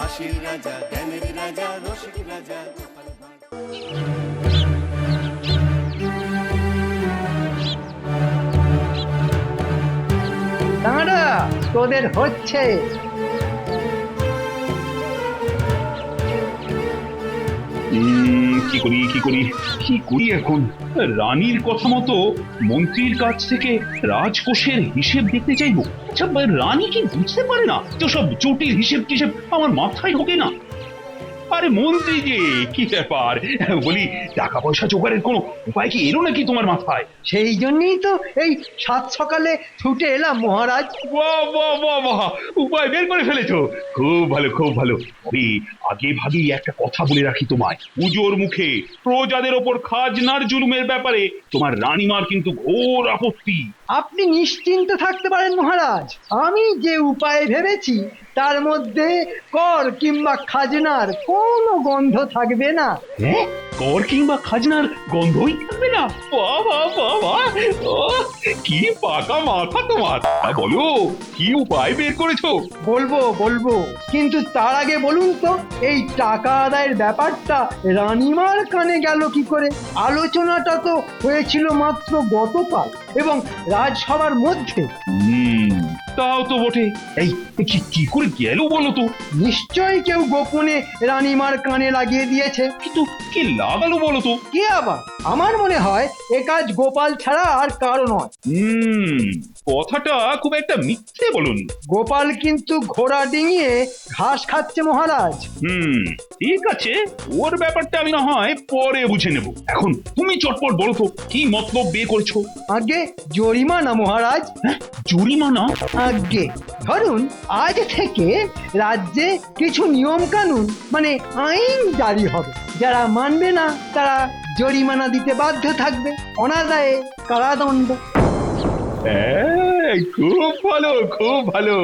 হাসির রাজা, জ্ঞানের রাজা, রসিক রাজা গোপাল ভাঁড়। দাঁড়া, তোদের হচ্ছে। কি করি কি করি কি করি এখন? রানীর কথা মতো মন্ত্রীর কাছ থেকে রাজকোষের হিসেব দেখতে চাইবো। আচ্ছা, রানী কি বুঝতে পারে না তো সব জটিল হিসেব টিসেব আমার মাথায় ঢোকে না? আরে মন্ত্রী যে, কি ব্যাপার বলি, টাকা পয়সা জোগাড়ের কোনো উপায় কি এলো নাকি তোমার মাথায়? সেই জন্যই তো এই সাত সকালে ছুটে এলাম মহারাজ। বাহ বাহ বাহ বাহ, উপায় বের করে ফেলেছো, খুব ভালো খুব ভালো। তবে আগে ভাগেই একটা কথা বলে রাখি তোমায়, পুজোর মুখে প্রজাদের ওপর খাজনার জুলুমের ব্যাপারে তোমার রানীমার কিন্তু ঘোর আপত্তি। আপনি নিশ্চিন্ত থাকতে পারেন মহারাজ, আমি যে উপায় ভেবেছি তার মধ্যে কর কিংবা খাজনার কোনো গন্ধ থাকবে না। হ্যাঁ, কর কিংবা খাজনার গন্ধই থাকবে না? বাহ বাহ বাহ বাহ, ও, কি পাকা মাথা তোমার। বলো, কি উপায় বের করেছো? বলবো বলবো, কিন্তু তার আগে বলুন তো, এই টাকা আদায়ের ব্যাপারটা রানীমার কানে গেল কি করে? আলোচনাটা তো হয়েছিল মাত্র গতকাল এবং রাজসভার মধ্যে। তাও তো বটে। এই কি করে গেল বলো তো? নিশ্চয়ই কেউ গোপনে রানীমার কানে লাগিয়ে দিয়েছে। কিন্তু কি লাগালো বলো তো? কে আবার? আমার মনে হয় এ কাজ গোপাল ছাড়া আর কারো নয়। কথাটা খুব একটা মিথ্যে বলুন। গোপাল কিন্তু ঘোড়া ডিঙিয়ে ঘাস খাচ্ছে মহারাজ। ঠিক আছে, ওর ব্যাপারটা আমি না হয় পরে বুঝে নেব। এখন তুমি চটপট বলো তো, কি মতলব বের করেছো? আগে জরিমানা মহারাজ। জরিমানা? আগে ধরুন, আজ থেকে রাজ্যে কিছু নিয়ম কানুন মানে আইন জারি হবে। যারা মানবে না তারা জরিমানা দিতে বাধ্য থাকবে, অনাদায়ে কারাদণ্ড। খুব ভালো খুব ভালো।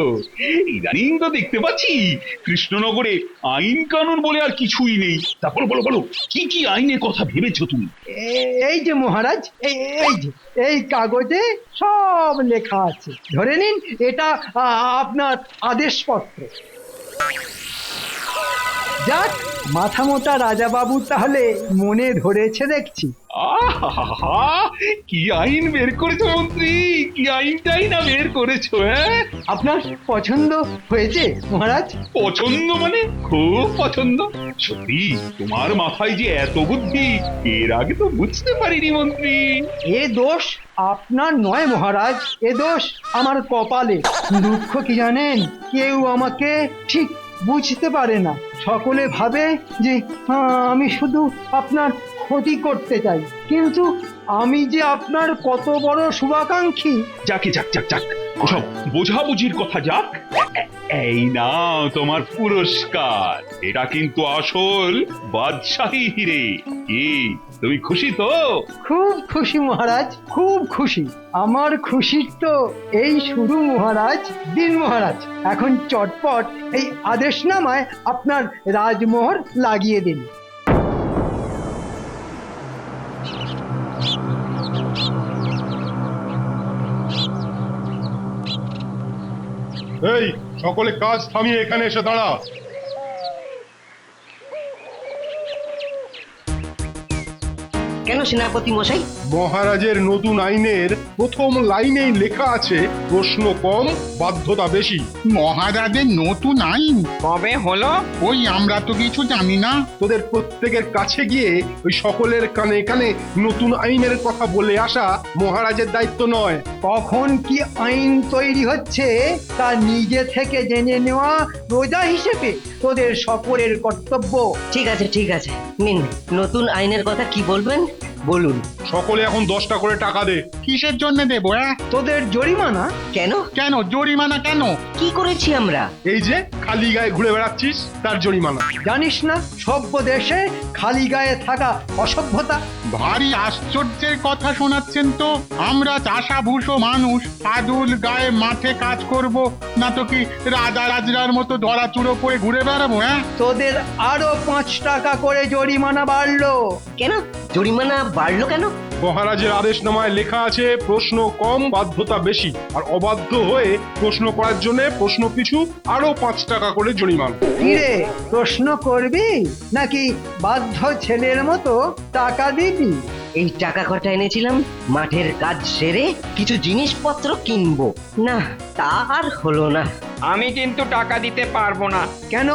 ইদানিং তো দেখতে পাচ্ছি কৃষ্ণনগরে আইন কানুন বলে আর কিছুই নেই। তারপর বলো বলো, কি কি আইনের কথা ভেবেছো তুমি? এই যে মহারাজ, এই যে এই কাগজে সব লেখা আছে, ধরে নিন এটা আপনার আদেশপত্র। যাক, মাথা মোটা রাজা বাবু তাহলে মনে ধরেছে দেখছি। আহা, কি আইন বের করেছো মন্ত্রী, কি আইনটাই না বের করেছো। হ্যাঁ, আপনার পছন্দ হয়েছে মহারাজ? পছন্দ মানে খুব পছন্দ। সত্যি তোমার মাথায় যে এত বুদ্ধি, এর আগে তো বুঝতে পারিনি মন্ত্রী। এ দোষ আপনার নয় মহারাজ, এ দোষ আমার কপালে। দুঃখ কি জানেন, কেউ আমাকে ঠিক বুঝতে পারে না। সকলে ভাবে যে আমি শুধু আপনার ক্ষতি করতে চাই, কিন্তু আমি যে আপনার কত বড় শুভাকাঙ্ক্ষী। যাকে যাক যাক যাক, ওসব বোঝাবুঝির কথা যাক। এই নাও তোমার পুরস্কার। এটা কিন্তু আসল বাদশাহী হিরে। কি তুমি খুশি তো? খুব খুশি মহারাজ, খুব খুশি। আমার খুশির তো এই শুরু মহারাজ। দিন মহারাজ, এখন চটপট এই আদেশনামায় আপনার রাজমোহর লাগিয়ে দিন। এই সকলে কাজ থামিয়ে এখানে এসে দাঁড়া। কেন সেনাপতি মশাই? মহারাজের নতুন আইনের প্রথম লাইনেই লেখা আছে, প্রশ্ন কম, বাধ্যতা বেশি। মহারাজের নতুন আইন কবে হলো? ওই আমরা তো কিছু জানি না। তোদের প্রত্যেকের কাছে গিয়ে ওই সকলের কানে কানে নতুন আইনের কথা বলে আসা মহারাজের দায়িত্ব নয়। কখন কি আইন তৈরি হচ্ছে তা নিজে থেকে জেনে নেওয়া প্রজা হিসেবে তোদের সকলের কর্তব্য। ঠিক আছে ঠিক আছে, নিন নতুন আইনের কথা কি বলবেন বলুন। সকলে এখন 10টা করে টাকা দে। কিসের জন্য দেবো? তোদের জরিমানা। কেন? কেন জরিমানা কেন? কি করেছি আমরা? এই যে খালি গায়ে ঘুরে বেড়াচ্ছিস, তার জরিমানা। জানিস না সভ্য দেশে খালি গায়ে থাকা অসভ্যতা? ভারী আশ্চর্যের কথা শোনাচ্ছেন তো। আমরা চাষাভূষো মানুষ, আদুল গায়ে মাঠে কাজ করব না তো কি রাজা রাজরার মতো ধরা চুরো করে ঘুরে বেড়াবো? তোদের আরো 5 টাকা করে জরিমানা বাড়লো। কেন জরিমানা বাড়লো কেন? মহারাজের আদেশনামায় লেখা আছে প্রশ্ন কম বাধ্যতা বেশি, আর অবাধ্য হয়ে প্রশ্ন করার জন্য প্রশ্ন পিছু আরো 5 টাকা করে জরিমানা। কিরে প্রশ্ন করবি নাকি বাধ্য ছেলের মতো টাকা দিবি? এই টাকা কটা এনেছিলাম মাঠের কাজ সেরে কিছু জিনিসপত্র কিনবো। না, তা আর হলো না। আমি কিন্তু টাকা দিতে পারবো না, কেন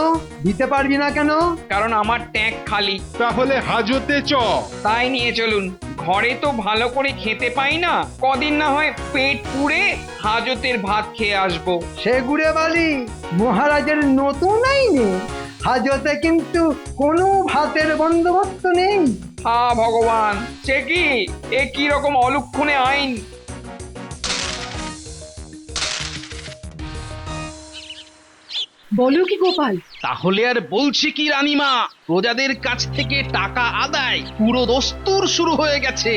দিতে পারবি না কেন? কারণ আমার ট্যাঙ্ক খালি। তাহলে হাজতে চ। তাই নিয়ে চলুন, ঘরে তো ভালো করে খেতে পাই না, কদিন না হয় পেট পুড়ে হাজতের ভাত খেয়ে আসবো। সে গুড়ে বালি, মহারাজের নতুন আইনে হাজতে কিন্তু কোনো ভাতের বন্দোবস্ত নেই। হা ভগবান, সে কি, এ কি রকম অলক্ষণে আইন? বলো কি গোপাল? তাহলে আর বলছি কি রানীমা, প্রজাদের কাছ থেকে টাকা আদায় পুরো দস্তুর শুরু হয়ে গেছে।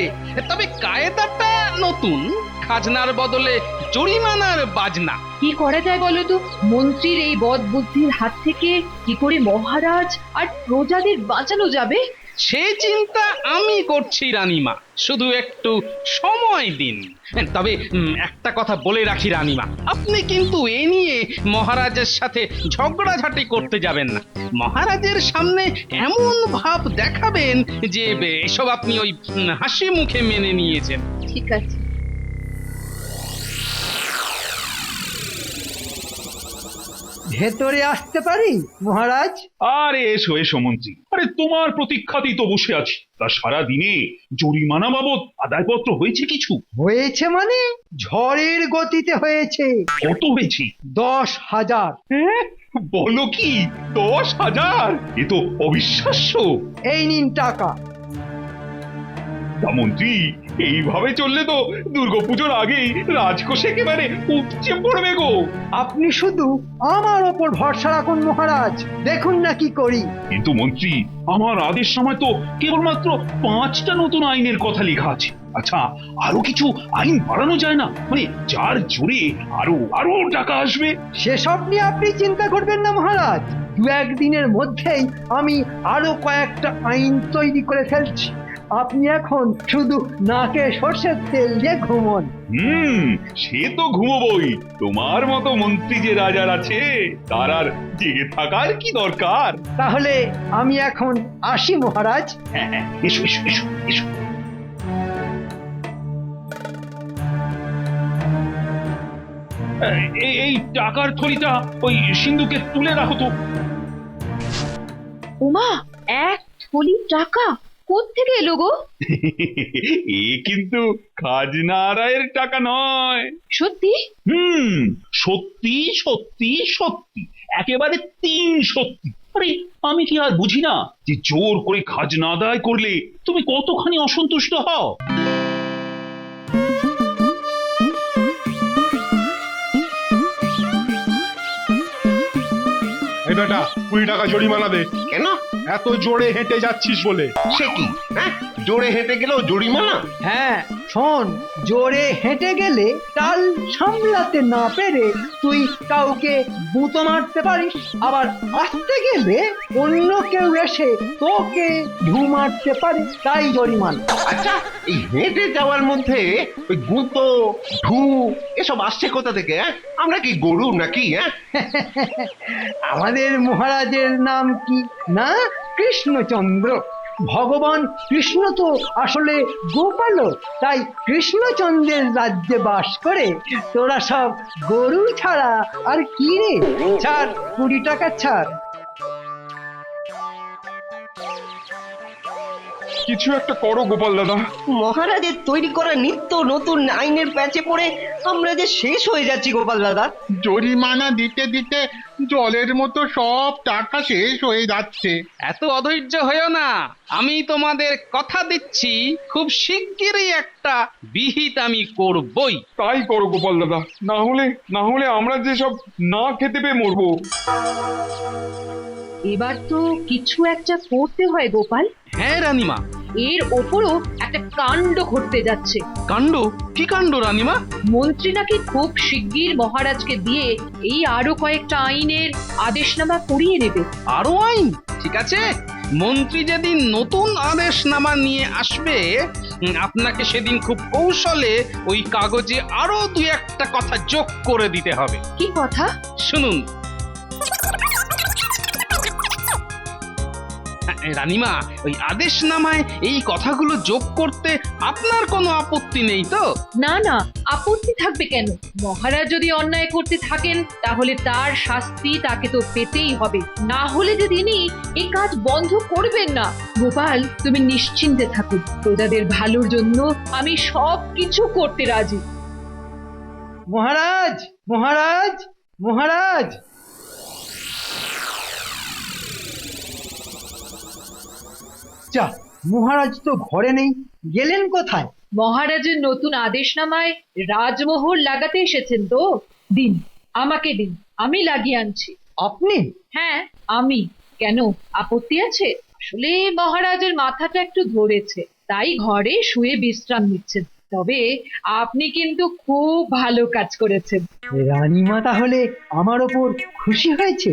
তবে কায়দাটা নতুন, খাজনার বদলে জরিমানার বাজনা। কি করা যায় বলো তো? মন্ত্রীর এই বদ বুদ্ধির হাত থেকে কি করে মহারাজ আর প্রজাদের বাঁচানো যাবে? সে চিন্তা আমি করছি রানীমা, শুধু একটু সময় দিন। তবে একটা কথা বলে রাখি রানীমা, আপনি কিন্তু এ নিয়ে মহারাজের সাথে ঝগড়াঝাটি করতে যাবেন না। মহারাজের সামনে এমন ভাব দেখাবেন যে এসব আপনি ওই হাসি মুখে মেনে নিয়েছেন। ঠিক আছে। ভেতরে আসতে পারি মহারাজ? আরে এসো এসো মন্ত্রী, আরে তোমার প্রতীক্ষাতেই তো বসে আছি। তা সারা দিনে জরিমানা বাবদ আদায়পত্র হয়েছে কিছু? হয়েছে মানে ঝড়ের গতিতে হয়েছে। কত হয়েছে? 10,000। বলো কি, 10,000? এ তো অবিশ্বাস্য। এই নিন টাকা। তা মন্ত্রী, এইভাবে চললে তো দুর্গাপুজোর আগেই রাজকোষ একেবারে উপচে পড়বে গো। আপনি শুধু আমার ওপর ভরসা রাখুন মহারাজ, দেখুন না কি করি। কিন্তু মন্ত্রী, আমার আদেশ সময় তো কেবলমাত্র 5টা নতুন আইনের কথা লেখা আছে। আচ্ছা, আরো কিছু আইন বাড়ানো যায় না? মানে যার জোরে আরো আরো টাকা আসবে। সেসব নিয়ে আপনি চিন্তা করবেন না মহারাজ, 2-1 দিনের মধ্যেই আমি আরো কয়েকটা আইন তৈরি করে ফেলছি। আপনি এখন শুধু নাকে সর্ষের তেল দিয়ে ঘুমন। সে তো ঘুমোবই। তোমার মতো মন্ত্রী যে রাজার আছে, তার আর জেগে থাকার কি দরকার? তাহলে আমি এখন আসি মহারাজ। হ্যাঁ হ্যাঁ, এসো এসো এসো এসো। এই টাকার থলিটা ওই সিন্ধুকে তুলে রাখো তো। ওমা, 1 থলি টাকা কোত্থেকে এলো গো? এ কিন্তু খাজনা আদায়ের টাকা নয়। সত্যি? সত্যি সত্যি সত্যি, একেবারে 3 সত্যি। আরে আমি কি আর বুঝি না যে জোর করে খাজনা আদায় করলে তুমি কতখানি অসন্তুষ্ট হও? এই বেটা, 20 টাকা জরিমানা দে। কেন? এত জোরে হেঁটে যাচ্ছিস বলে। সে কি, হ্যাঁ? জোরে হেঁটে গেলেও জরিমানা? হ্যাঁ শোন, জোরে হেঁটে গেলে টাল সামলাতে না পেরে তুই কাউকে গুঁতো মারতে পারিস, আবার আসতে গেলে অন্য কেউ এসে তোকে ঢু মারতে পারে, তাই জরিমানা। আচ্ছা, এই হেঁটে যাওয়ার মধ্যে ওই গুঁতো, ঢু এসব আসছে কোথা থেকে? আমরা কি গরু নাকি? আমাদের মহারাজের নাম কি না? কৃষ্ণচন্দ্র। ভগবান কৃষ্ণ তো আসলে গোপালক, তাই কৃষ্ণচন্দ্রের রাজ্যে বাস করে। তোরা সব গরু ছাড়া আর কি রে? ছাড়, 20 টাকা ছাড়। কিছু একটা করো গোপাল দাদা। মহারাজের তৈরি করা নিত্য নতুন আইনের প্যাচে পড়ে আমরা যে শেষ হয়ে যাচ্ছি গোপাল দাদা। জরিমানা দিতে দিতে জলের মতো সব টাকা শেষ হয়ে যাচ্ছে। এত অধৈর্য হয়েও না, আমি তোমাদের কথা দিচ্ছি খুব শিগগিরই একটা বিহিত আমি করবই। তাই করো গোপাল দাদা, না হলে আমরা যে সব না খেতে পেয়ে মরবো। এবার তো কিছু একটা করতে হয় গোপাল। হ্যাঁ রানীমা। এর ওপরও একটা কাণ্ড ঘটতে যাচ্ছে। কাণ্ড? কি কাণ্ড রানীমা? মন্ত্রী নাকি খুব শিগগির মহারাজকে দিয়ে এই আরো কয়েকটা আইনের আদেশনামা করিয়ে নেবে। আরো আইন? ঠিক আছে, মন্ত্রী যেদিন নতুন আদেশনামা নিয়ে আসবে আপনাকে সেদিন খুব কৌশলে ওই কাগজে আরো দু একটা কথা যোগ করে দিতে হবে। কি কথা? শুনুন রানীমা, ওই আদেশনামায় এই কথাগুলো যোগ করতে আপনার কোনো আপত্তি নেই তো? না না, আপত্তি থাকবে কেন? মহারাজ যদি অন্যায় করতে থাকেন তাহলে তার শাস্তি তাকে তো পেতেই হবে, না হলে যে তিনি এই কাজ বন্ধ করবেন না। গোপাল, তুমি নিশ্চিন্তে থাকুন, প্রজাদের ভালোর জন্য আমি সব কিছু করতে রাজি। মহারাজ, মহারাজ, মহারাজ! যা, মহারাজ তো ঘরে নেই, গেলেন কোথায়? মহারাজের নতুন আদেশনামায় রাজমোহর লাগাতে এসেছেন তো? দিন, আমাকে দিন, আমি লাগিয়ে আনছি। আপনি? হ্যাঁ, আমি। কেন, আপত্তি আছে? আসলে মহারাজের মাথাটা একটু ধরেছে, তাই ঘরে শুয়ে বিশ্রাম নিচ্ছেন। তবে আপনি কিন্তু খুব ভালো কাজ করেছেন। রানীমা তাহলে আমার ওপর খুশি হয়েছে?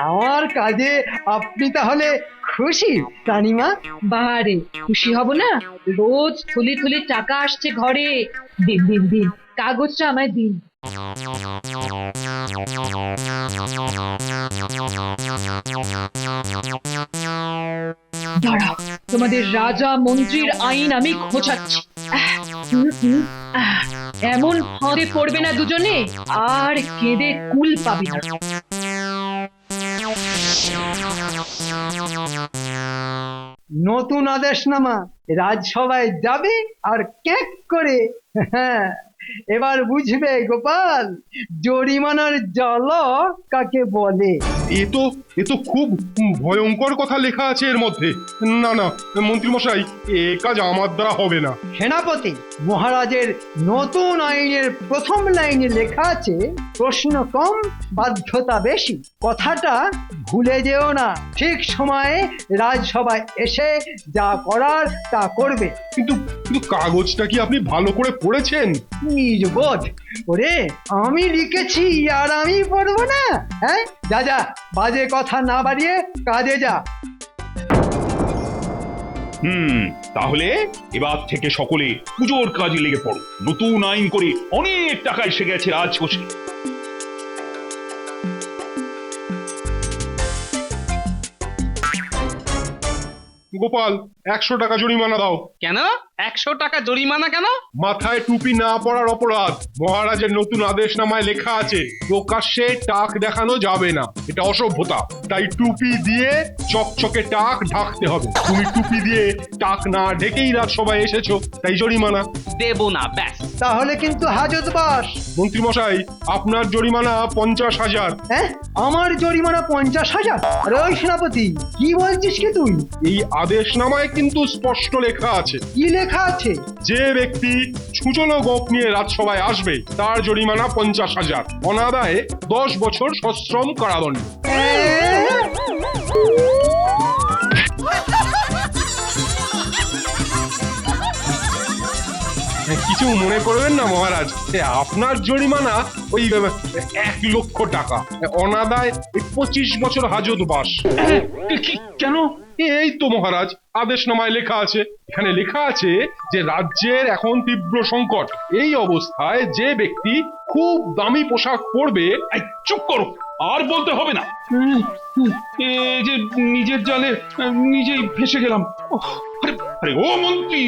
আমার কাজে আপনি তাহলে খুশি রানীমা? বাহারে, খুশি হব না? রোজ থলি থলি টাকা আসছে ঘরে। দিন দিন দিন, কাগজটা আমায় দিন। দাঁড়াও, তোমাদের রাজা মন্ত্রীর আইন আমি খোঁচাচ্ছি। এমন ফাঁদে পড়বে না দুজনে, আর কেঁদে কুল পাবে না। নতুন আদেশনামা রাজসভায় যাবে আর ক্যাক করে। হ্যাঁ, এবার বুঝবে গোপাল, জরিমানার জল কাকে বলে। এ তো খুব ভয়ঙ্কর কথা লেখা আছে এর মধ্যে। না না মন্ত্রী মশাই, এ কাজ আমার দ্বারা হবে না। সেনাপতি, মহারাজের নতুন আইনের প্রথম লাইনে লেখা আছে, প্রশ্ন কম, বাধ্যতা বেশি। কথাটা ভুলে যেও না। ঠিক সময়ে রাজসভায় এসে যা করার তা করবে। কিন্তু কাগজটা কি আপনি ভালো করে পড়েছেন? নিজ বোধ। ওরে, আমি লিখেছি আর আমি পড়বো না? হ্যাঁ, যা যা, বাজে কথা না বাড়িয়ে কাজে যা। তাহলে এবার থেকে সকলে পুজোর কাজে লেগে পড়ো। নতুন আইন করে অনেক টাকা এসে গেছে রাজকোষে। গোপাল, 100 টাকা জরিমানা দাও। কেন 100 টাকা জরিমানা কেন? মাথায় টুপি না পরার অপরাধ। মহারাজের নতুন আদেশনামায় লেখা আছে, প্রকাশ্যে টাক দেখানো যাবে না, এটা অসভ্যতা। তাই টুপি দিয়ে চকচকে টাক ঢাকতে হবে। তুমি টুপি দিয়ে টাক না ঢেকেই রাজসভায় এসেছো, তাই জরিমানা। দেব না, ব্যাস। তাহলে কিন্তু হাজত বাস। মন্ত্রী মশাই, আপনার জরিমানা 50,000। হ্যাঁ, আমার জরিমানা 50,000? আরে ওই সেনাপতি, কি বলছিস কি তুই? এই আদেশনামায় কিন্তু স্পষ্ট লেখা আছে, কি লেখা আছে? যে ব্যক্তি ছুচলো গোপ নিয়ে রাজসভায় আসবে তার জরিমানা 50,000, অনাদায়ে 10 বছর সশ্রম কারাদণ্ড। কিছু মনে করবেন না মহারাজ, আপনার জরিমানা ওই 1,00,000 টাকা, অনাদায় 25 বছর হাজতবাস। কেন? এই তো মহারাজ, আদেশনামায় লেখা আছে। এখানে লেখা আছে যে রাজ্যের এখন তীব্র সংকট। এই অবস্থায় যে ব্যক্তি খুব দামি পোশাক পরবে। চুপ করো, আর বলতে হবে না। এ যে নিজের জালে নিজেই ফেসে গেলাম। আরে ও মন্ত্রী,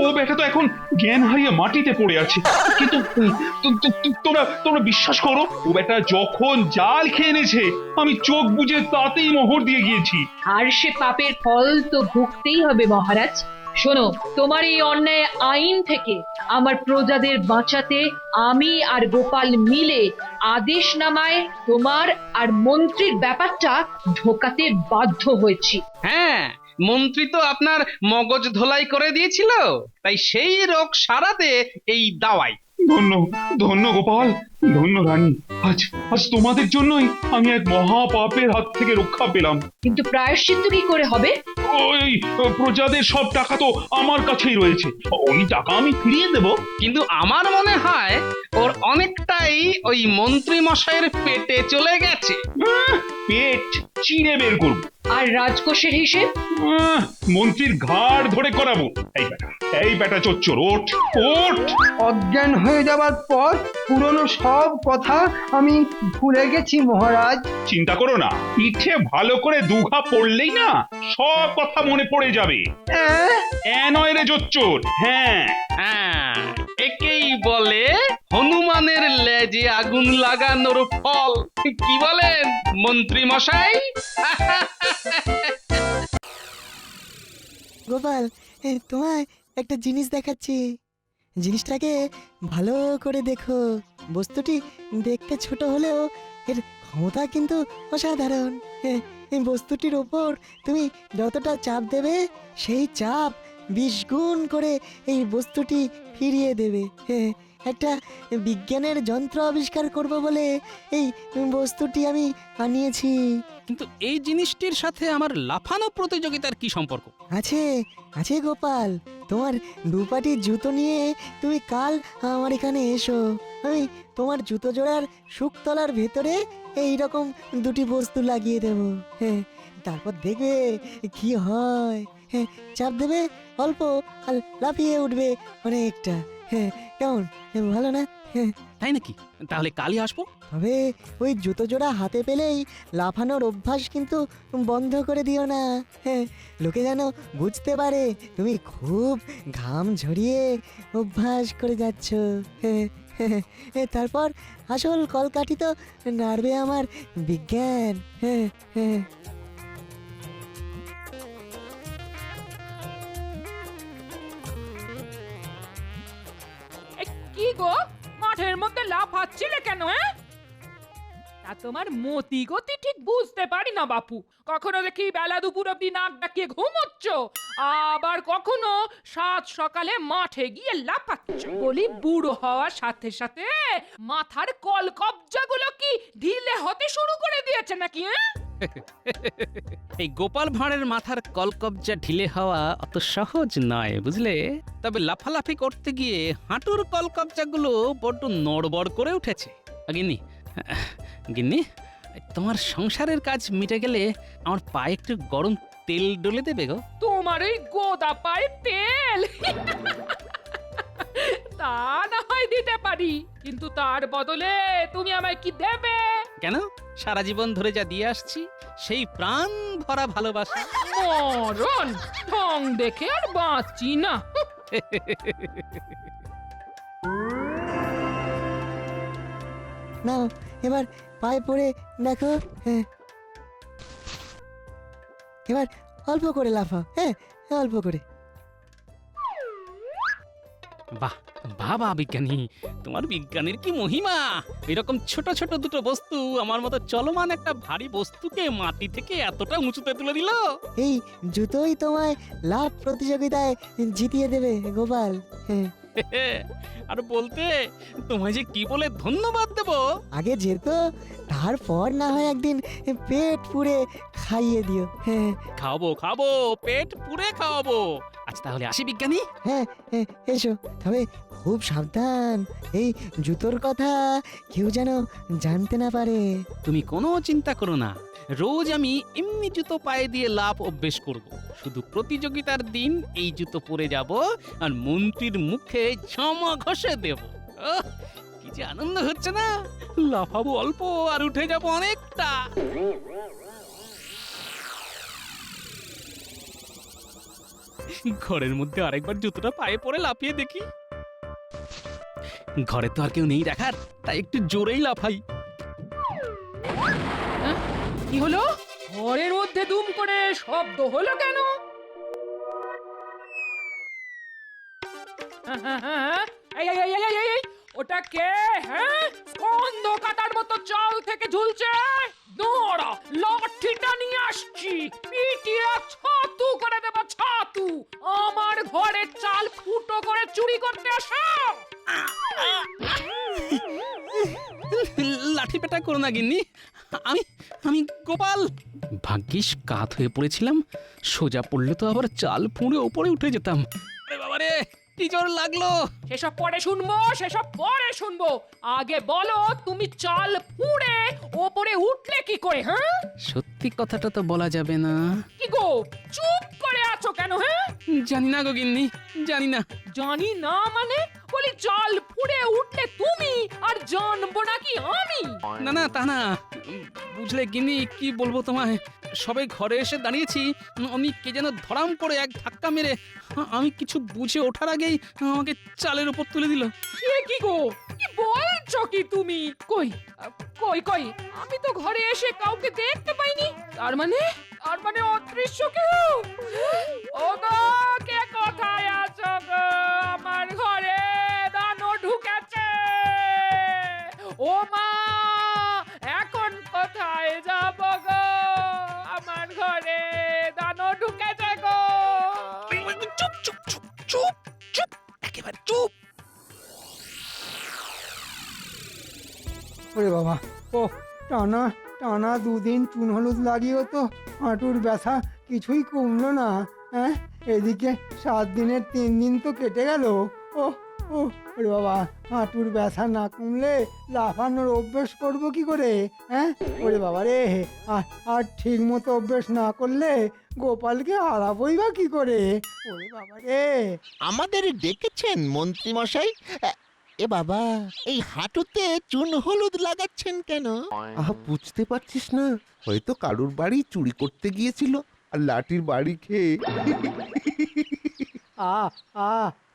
ও বেটা তো এখন জ্ঞান হারিয়ে মাটিতে পড়ে আছে। কিন্তু তোমরা বিশ্বাস করো, ও বেটা যখন জাল খেয়ে এনেছে আমি চোখ বুজে তাতেই মোহর দিয়ে গিয়েছি। আর সে পাপের ফল তো ভুগতেই হবে মহারাজ। শোনো, তোমার এই অন্যায় আইন থেকে আমার প্রজাদের বাঁচাতে আমি আর গোপাল মিলে আদেশনামায় তোমার আর মন্ত্রীর ব্যাপারটা ঢোকাতে বাধ্য হয়েছি। হ্যাঁ, মন্ত্রী তো আপনার মগজ ধোলাই করে দিয়েছিল, তাই সেই রোগ সারাতে এই দাওয়াই। ধন্য গোপাল, ধন্য রানী। আজ তোমাদের জন্যই আমি এক মহা পাপের হাত থেকে রক্ষা পেলাম। কিন্তু প্রায়শ্চিত্ত কি করে হবে? ওই প্রজাদের সব টাকা তো আমার কাছেই রয়েছে, ওই টাকা আমি ফিরিয়ে দেব। কিন্তু আমার মনে হয় ওর অনেকটাই ওই মন্ত্রী মশাইয়ের পেটে চলে গেছে। পেট চিড়ে বের করব। আর রাজকোষের হিসেব? মন্ত্রীর ঘাড় ধরে করাবো। এই বেটা চচ্চর, ওঠ ওঠ। অজ্ঞান হয়ে যাবার পর পুরনো সব কথা আমি ভুলে গেছি মহারাজ। চিন্তা করো না, পিঠে ভালো করে দুঘা পড়লেই না সব কথা মনে পড়ে যাবে। নয় রে চচ্চর, হ্যাঁ। হ্যাঁ, একেই বলে হনুমানের লেজে আগুন লাগানোর ফল। কি বলেন মন্ত্রী মশাই? গোপাল, তোমায় একটা জিনিস দেখাচ্ছি। জিনিসটাকে ভালো করে দেখো। বস্তুটি দেখতে ছোট হলেও এর ক্ষমতা কিন্তু অসাধারণ। এই বস্তুটির ওপর তুমি যতটা চাপ দেবে, সেই চাপ 20 গুণ করে এই বস্তুটি ফিরিয়ে দেবে। একটা বিজ্ঞানের যন্ত্র আবিষ্কার করব বলে এই বস্তুটি আমি আনিয়েছি। কিন্তু এই জিনিসটির সাথে আমার লাফানো প্রতিযোগিতার কি সম্পর্ক? আছে আছে গোপাল, তোমার দুপাটি জুতো নিয়ে তুমি কাল আমার এখানে এসো। আমি তোমার জুতো জোড়ার শুকতলার ভেতরে এই রকম দুটি বস্তু লাগিয়ে দেব। তারপর দেখবে কি হয়। চাপ দেবে অল্প আর লাফিয়ে উঠবে অনেকটা। কেমন, ভালো না? তাই নাকি? তাহলে কালই আসবো। তবে ওই জুতো জোড়া হাতে পেলেই লাফানোর অভ্যাস কিন্তু বন্ধ করে দিও না। লোকে যেন বুঝতে পারে তুমি খুব ঘাম ঝরিয়ে অভ্যাস করে যাচ্ছ। তারপর আসল কলকাঠি তো নাড়বে আমার বিজ্ঞান। কি গো, মাঠের মধ্যে লাফাচ্ছিলে কেন? তা তোমার মতি গতি ঠিক বুঝতে পারি না বাপু। কখনো দেখি বেলা দুপুর অব্দি নাক ডাকিয়ে ঘুমোচ্ছ, আবার কখনো সাত সকালে মাঠে গিয়ে লাফাচ্ছ। বলি, বুড়ো হওয়ার সাথে সাথে মাথার কলকবজাগুলো কি ঢিলে হতে শুরু করে দিয়েছে নাকি? এই গোপাল ভাঁড়ের মাথার কলকবজা ঢিলে হওয়া অত সহজ নয়, বুঝলে। তবে লাফালাফি করতে গিয়ে হাঁটুর কলকবজাগুলো বড্ড নড়বড় করে উঠেছে। গিন্নি, গিন্নি, তোমার সংসারের কাজ মিটে গেলে আমার পায়ে একটু গরম তেল ডলে দেবে গো। তোমার ওই গোদা পায়ে তেল তা না হয় দিতে পারি, কিন্তু তার বদলে তুমি আমায় কি দেবে? কেন? সারা জীবন ধরে যা দিয়ে আসছি, সেই প্রাণ ভরা ভালোবাসা। মরণ ঠং দেখে আর বাঁচি না। নাও, এবার পায়ে পড়ে দেখো। এবার অল্প করে লাফাও। অল্প করে। বাহ বাবা বিজ্ঞানী, তোমার বিজ্ঞানের কি মহিমা! এরকম ছোট ছোট দুটো বস্তু আমার মতো চলমান একটা ভারী বস্তুকে মাটি থেকে এতটা উঁচুতে তুলে দিল। এই জুতোই তোমায় লাভ প্রতিযোগিতায় জিতিয়ে দেবে গোপাল। আর বলতে তোমায় যে কি বলে ধন্যবাদ দেব। আগে যেত, তারপর না হয় একদিন পেট পুড়ে খাইয়ে দিও। খাবো খাবো, পেট পুড়ে খাওয়াবো। আচ্ছা তাহলে আসি বিজ্ঞানী। এসো, তবে খুব সাবধান। এই জুতোর কথা কেউ যেন জানতে না পারে। তুমি কোনো চিন্তা করো না, রোজ আমি এমনি জুতো পায়ে দিয়ে লাফ অভ্যেস করব। শুধু প্রতিযোগিতার দিন এই জুতো পরে যাব আর মন্ত্রীর মুখে ঝামা ঘষে দেব। কি যে আনন্দ হচ্ছে না! লাফাবো অল্প আর উঠে যাব অনেকটা। ঘরের মধ্যে আরেকবার জুতোটা পায়ে পরে লাফিয়ে দেখি। ঘরে তো আর কেউ নেই দেখার, তাই একটু জোরেই লাফাই। কি হলো? ঘরের মধ্যে দুম করে শব্দ হলো কেন? ওটা কে? স্কন্ধ কাটার মতো চাল থেকে ঝুলছে। দৌড়া, লাঠিটা নিয়ে আসছি, পিটিয়ে ছাতু করে দেব ছাতু। আমার ঘরের চাল ফুটো করে চুরি করতে আসো। লাঠি পেটা করো না গিন্নি, আমি আমি গোপাল। ভাগ্যিস কাত হয়ে পড়েছিলাম, সোজা পড়লে তো আবার চাল ফুঁড়ে ওপরে উঠে যেতাম। আরে বাবারে, কি জোর লাগলো। সেসব পরে শুনবো আগে বলো তুমি চাল ফুঁড়ে ওপরে উঠলে কি করে? হ্যাঁ সত্যি কথাটা তো বলা যাবে না। কি গো চুপ করে আছো কেন? হ্যাঁ জানি না গো গিন্নি, জানি না। জানি না মানে? বলি চাল ফুঁড়ে উঠলে তুমি আর জানবো নাকি আমি? না না তা না, বুঝলে গিন্নি কি বলবো তোমায়, সবে ঘরে এসে দাঁড়িয়েছি, আমি কে যেন ধরাম করে এক ধাক্কা মেরে আমি কিছু বুঝে ওঠার আগেই আমাকে চালের উপর তুলে দিল। এ কি গো, কি বলছো কি তুমি? কই কই কই আমি তো ঘরে এসে কাউকে দেখতে পাইনি। তার মানে অদৃশ্য কেউ? ও গো, কে কোথায় আছো গো? আমার ঘরে দানো ঢুকেছে। ও মা, এখন কোথায় যাব গো? আমার ঘরে দানো ঢুকেছে গো। চুপ চুপ চুপ চুপ চুপ, একেবারে চুপ। ওরে বাবা, ও টানা টানা দুদিন চুন হলুদ লাগিয়েও তো হাঁটুর ব্যথা কিছুই কমলো না। হ্যাঁ, এদিকে 7 দিনের 3 দিন তো কেটে গেল। ও ও ওরে বাবা, হাঁটুর ব্যথা না কমলে লাফানোর অভ্যেস করবো কি করে? হ্যাঁ ওরে বাবা রে, আর ঠিক মতো অভ্যেস না করলে গোপালকে হারাবোই বা কি করে? ওরে বাবা রে। আমাদের ডেকেছেন মন্ত্রী মশাই? এ বাবা, এই হাঁটুতে চুন হলুদ লাগাচ্ছেন কেন? বুঝতে পারছিস না? হয়তো কারুর বাড়ি চুরি করতে গিয়েছিল আর লাঠির বাড়ি খেয়ে।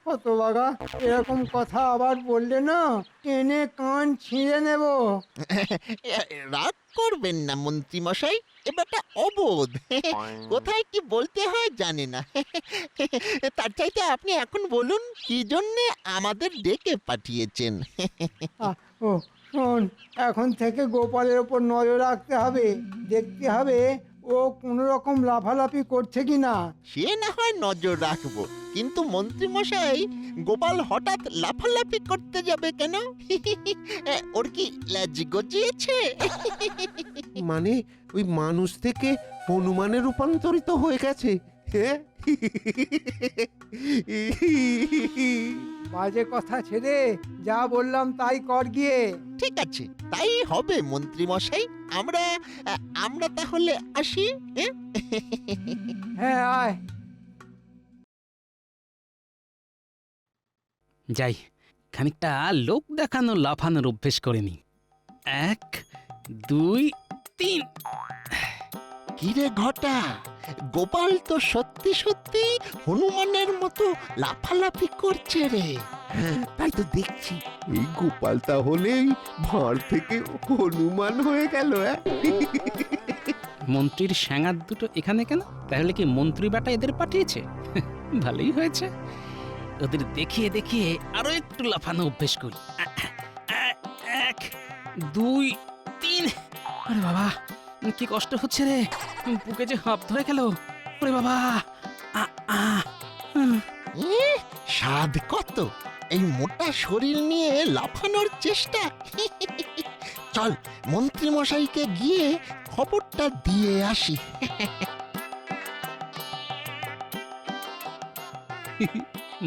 হতভাগা, এরকম কথা আবার বললে না এনে কান ছিঁড়ে নেব। রাগ করবেন না মন্ত্রী মশাই, এবারটা অবোধ, কোথায় কি বলতে হয় জানে না। তার চাইতে আপনি এখন বলুন কি জন্যে আমাদের ডেকে পাঠিয়েছেন। ও শোন, এখন থেকে গোপালের ওপর নজর রাখতে হবে, দেখতে হবে ও কোনো রকম লাফালাফি করছে কিনা। সে না হয় নজর রাখবো, কিন্তু মন্ত্রী মশাই, গোপাল হঠাৎ লাফালাফি করতে যাবে কেন? ওর কি ল্যাজ গজিয়েছে? মানে ওই মানুষ থেকে হনুমানে রূপান্তরিত হয়ে গেছে। হ্যাঁ, বাজে কথা ছেড়ে যা বললাম তাই কর গিয়ে। ঠিক আছে, তাই হবে মন্ত্রী মশাই। আমরা তাহলে আসি। হ্যাঁ আয়। যাই, খানিকটা লোক দেখানো লাফানোর অভ্যেস করে নি। 1 2 3। কিরে ঘটা, গোপাল তো সত্যি সত্যি হনুমানের মতো লাফালাফি করছে রে। হ্যাঁ, তাই তো দেখছি। এই গোপাল তাহলেই ভাঁড় থেকে হনুমান হয়ে গেল। মন্ত্রীর স্যাঙার দুটো এখানে কেন? তাহলে কি মন্ত্রী বেটা এদের পাঠিয়েছে? ভালোই হয়েছে, ওদের দেখিয়ে দেখিয়ে আরো একটু লাফানো অভ্যেস করি। 1 2 3। আরে বাবা, কি কষ্ট হচ্ছে রে, বুকে যে হাঁপ ধরে গেল। ওরে বাবা, স্বাদ কত এই মোটা শরীর নিয়ে লাফানোর চেষ্টা। চল মন্ত্রী মশাইকে গিয়ে খবরটা দিয়ে আসি।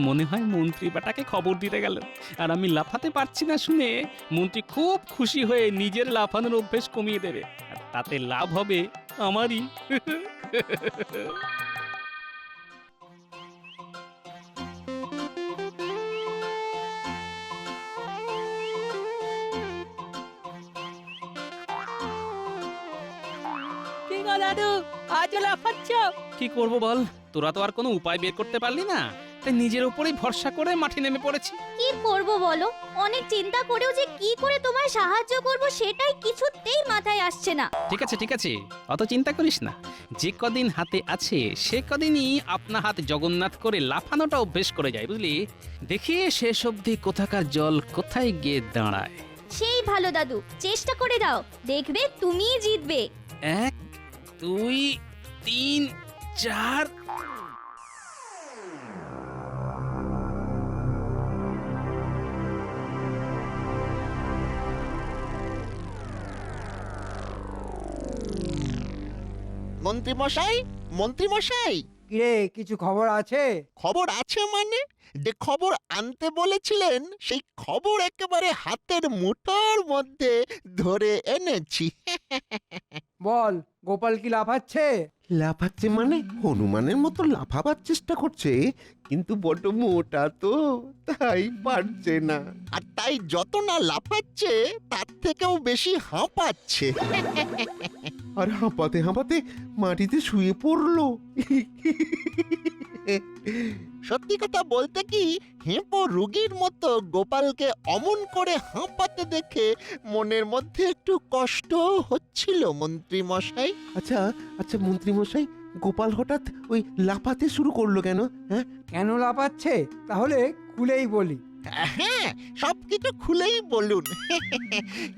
মনে হয় মন্ত্রী বেটাকে খবর দিতে গেল, আর আমি লাফাতে পারছি না শুনে মন্ত্রী খুব খুশি হয়ে নিজের লাফানোর অভ্যেস কমিয়ে দেবে, আর তাতে লাভ হবে আমারই। দাদু, আজও লাফাচ্ছ? কি করবো বল, তোরা তো আর কোনো উপায় বের করতে পারলি না, তাই নিজের উপরেই ভরসা করে মাঠে নেমে পড়েছি। কি করব বলো, অনেক চিন্তা করেও যে কি করে তোমায় সাহায্য করব সেটাই কিছুতেই মাথায় আসছে না। ঠিক আছে ঠিক আছে, অত চিন্তা করিস না, যে কদিন হাতে আছে সে কদিনই আপনা হাত জগন্নাথ করে লাফানোটা অভ্যেস করে যায়, বুঝলি? দেখি শেষ অবধি কোথাকার জল কোথায় গিয়ে দাঁড়ায়। সেই ভালো দাদু, চেষ্টা করে দাও, দেখবে তুমিই জিতবে। 1 2 3 4। মন্ত্রী মশাই, মন্ত্রী মশাই, কিরে কিছু খবর আছে? খবর আছে মানে? যে খবর আনতে বলেছিলেন সেই খবর একেবারে হাতের মুঠোর মধ্যে ধরে এনেছি। বল, গোপাল কি লাফাচ্ছে? লাফাচ্ছে মানে হনুমানের মতো লাফাবার চেষ্টা করছে, কিন্তু বড্ড মোটা তো, তাই পারছে না। আর তাই যত না লাফাচ্ছে তার থেকেও বেশি হাঁপাচ্ছে। আর হাঁপাতে হাঁপাতে মাটিতে শুয়ে পড়লো। সত্যি কথা বলতে কি, হেঁপো রুগীর মতো গোপালকে অমন করে হাঁপাতে দেখে মনের মধ্যে একটু কষ্ট হচ্ছিল মন্ত্রী মশাই। আচ্ছা আচ্ছা মন্ত্রী মশাই, গোপাল হঠাৎ ওই লাফাতে শুরু করলো কেন? হ্যাঁ, কেন লাফাচ্ছে তাহলে খুলেই বলি। হ্যাঁ, সবকিছু খুলেই বলুন।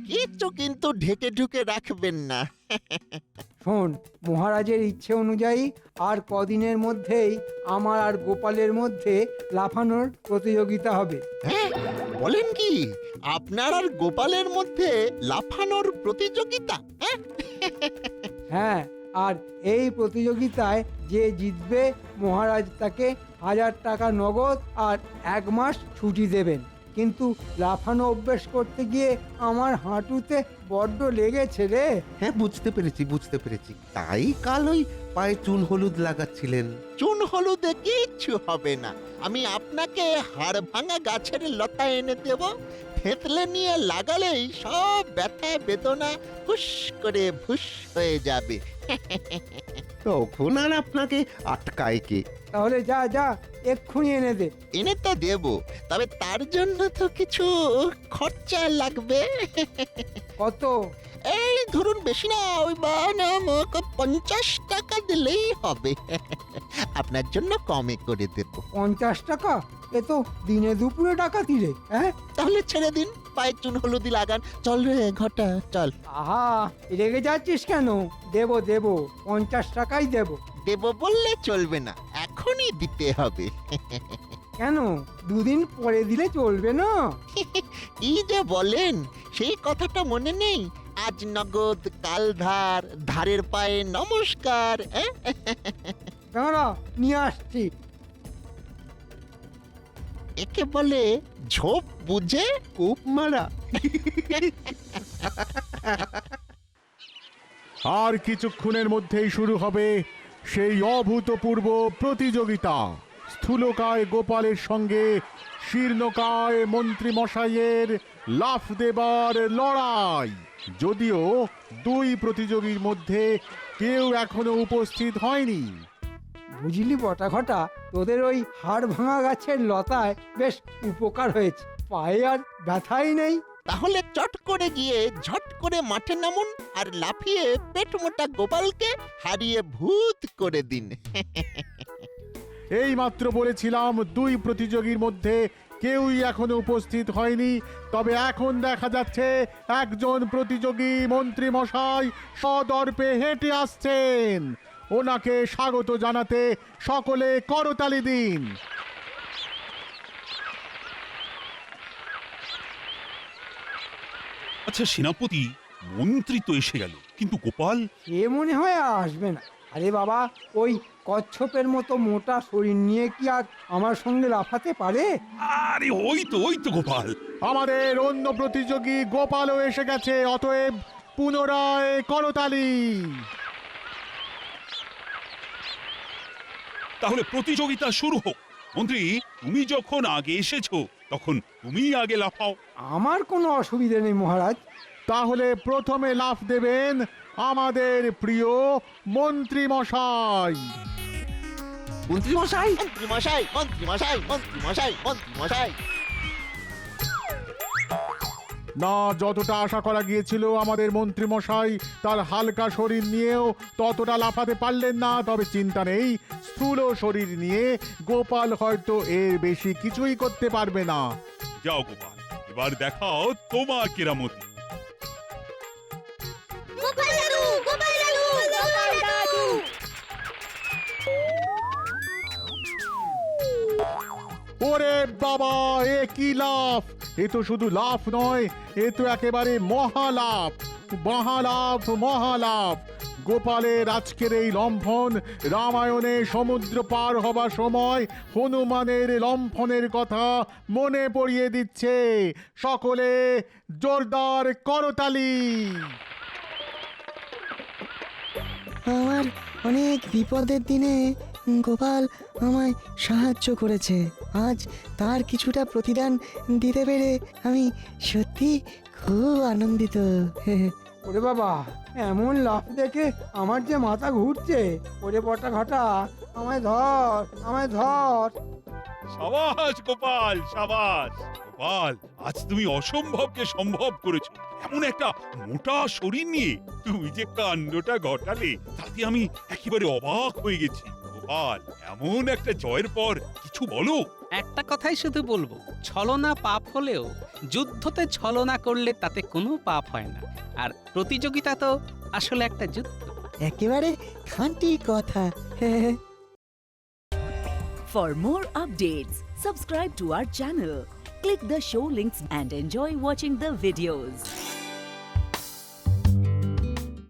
কিচ্ছু কিন্তু ঢেকে ঢুকে রাখবেন না। শোন, মহারাজের ইচ্ছে অনুযায়ী আর কদিনের মধ্যেই আমার আর গোপালের মধ্যে লাফানোর প্রতিযোগিতা হবে। হ্যাঁ, বলেন কি, আপনার আর গোপালের মধ্যে লাফানোর প্রতিযোগিতা? হ্যাঁ, আর এই প্রতিযোগিতায় যে জিতবে মহারাজ তাকে 1000 টাকা নগদ আর 1 মাস ছুটি দেবেন। কিন্তু লাফানো অভ্যেস করতে গিয়ে আমার হাঁটুতে বড্ড লেগেছে রে। হ্যাঁ বুঝতে পেরেছি। তাই কাল ওই পায়ে চুন হলুদ লাগাচ্ছিলেন। চুন হলুদে কিচ্ছু হবে না। আমি আপনাকে হাড় ভাঙা গাছের লতা এনে দেব, থেতলে নিয়ে লাগালেই সব ব্যথা বেদনা হুস করে ভুস হয়ে যাবে। তখন আর আপনাকে আটকায় কে? তাহলে যা যা এক্ষুনি এনে দে। এনে তো দেব, তবে তার জন্য তো কিছু খরচা লাগবে। কত? এই ধরুন, বেশি না, ওই 50 টাকা দিলেই হবে। আপনার জন্য কমে করে দেব। 50 টাকা? এ তো দিনে দুপুরে ডাকাতি রে। হ্যাঁ, তাহলে ছেড়ে দিন, পায়ে চুন হলুদি লাগান। চল রে ঘটা, চল। আহা, রেগে যাচ্ছিস কেন? দেব 50 টাকাই দেব। দেব বললে চলবে না, এখনই দিতে হবে। কেন, দুদিন পরে দিলে চলবে না? কি যে বলেন, সেই কথাটা মনে নেই? আজ নগদ, কাল ধার, ধারের পায়ে নমস্কার। দাঁড়া, নিয়ে আসছি। একে বলে ঝোপ বুঝে কূপ মারা। আর কিছুক্ষণের মধ্যেই শুরু হবে সেই অভূতপূর্ব প্রতিযোগিতা। স্থূলকায় গোপালের সঙ্গে শীর্ণকায় মন্ত্রী মশাইয়ের লাফ দেবার লড়াই। যদিও দুই প্রতিযোগীর মধ্যে কেউ এখনো উপস্থিত হয়নি। বুঝলি বটা ঘটা, তোদের ওই হাড় ভাঙা গাছের লতায় বেশ উপকার হয়েছে, পায়ে আর ব্যথাই নেই। তাহলে চট করে গিয়ে ঝট করে মাঠে নামুন আর লাফিয়ে পেট মোটা গোপালকে হারিয়ে ভূত করে দিন। এই মাত্র বলেছিলাম দুই প্রতিযোগীর মধ্যে কেউই এখনো উপস্থিত হয়নি। তবে এখন দেখা যাচ্ছে একজন প্রতিযোগী মন্ত্রী মশাই সদর্পে হেঁটে আসছেন। ওনাকে স্বাগত জানাতে সকলে করতালি দিন। আচ্ছা সেনাপতি, মন্ত্রী তো এসে গেল, কিন্তু গোপাল? এ মনে হয় আর আসবে না। আরে বাবা, ওই কচ্ছপের মতো মোটা শরীর নিয়ে কি আর আমার সঙ্গে লাফাতে পারে? আরে ওই তো গোপাল। আমাদের অন্য প্রতিযোগী গোপালও এসে গেছে, অতএব পুনরায় করতালি। তাহলে প্রতিযোগিতা শুরু হোক। মন্ত্রী, তুমি যখন আগে এসেছো তখন তুমি আগে লাফাও। আমার কোনো অসুবিধে নেই মহারাজ। তাহলে প্রথমে লাফ দেবেন আমাদের প্রিয় মন্ত্রী মশাই। মন্ত্রী মশাই, মন্ত্রী মশাই, মন্ত্রী মশাই, মন্ত্রী মশাই, মন্ত্রী মশাই। না, যতটা আশা করা গিয়েছিল আমাদের মন্ত্রী মশাই তার হালকা শরীর নিয়েও ততটা লাফাতে পারলেন না। তবে চিন্তা নেই, স্থূল শরীর নিয়ে গোপাল হয়তো এর বেশি কিছুই করতে পারবে না। যাও গোপাল, এবার দেখাও তোমার কেরামতি। গোপাল দাদু, গোপাল দাদু, গোপাল দাদু। ওরে বাবা, এ কি লাফ! এ তো শুধু লাফ নয়, এ তো একেবারে মহা লাফ। মহালাভ মহালাভ। গোপালের আজকের এই লম্ফন রামায়ণে সমুদ্র পার হবার সময় হনুমানের লম্ফনের কথা মনে পড়িয়ে দিচ্ছে। সকলে জোরদার করতালি। আমার অনেক বিপদের দিনে গোপাল আমায় সাহায্য করেছে। আজ তার কিছুটা প্রতিদান দিতে পেরে আমি সত্যি খুব আনন্দিত। ওরে বাবা, এমন লাফ দেখে আমার যে মাথা ঘুরছে। ওরে বটা ঘটা, আমায় ধর, আমায় ধর। সাবাস গোপাল, সাবাস গোপাল, আজ তুমি অসম্ভবকে সম্ভব করেছো। এমন একটা মোটা শরীর নিয়ে তুমি যে কাণ্ডটা ঘটালে তাতে আমি একেবারে অবাক হয়ে গেছি। গোপাল, এমন একটা জয়ের পর কিছু বলো। একটা কথাই শুধু বলবো, ছলনা পাপ হলেও যুদ্ধতে ছলনা করলে তাতে কোনো পাপ হয় না। আর প্রতিযোগিতা তো আসলে একটা যুদ্ধ। একেবারে খাঁটি কথা। For more updates, subscribe to our channel, click the show links and enjoy watching the videos.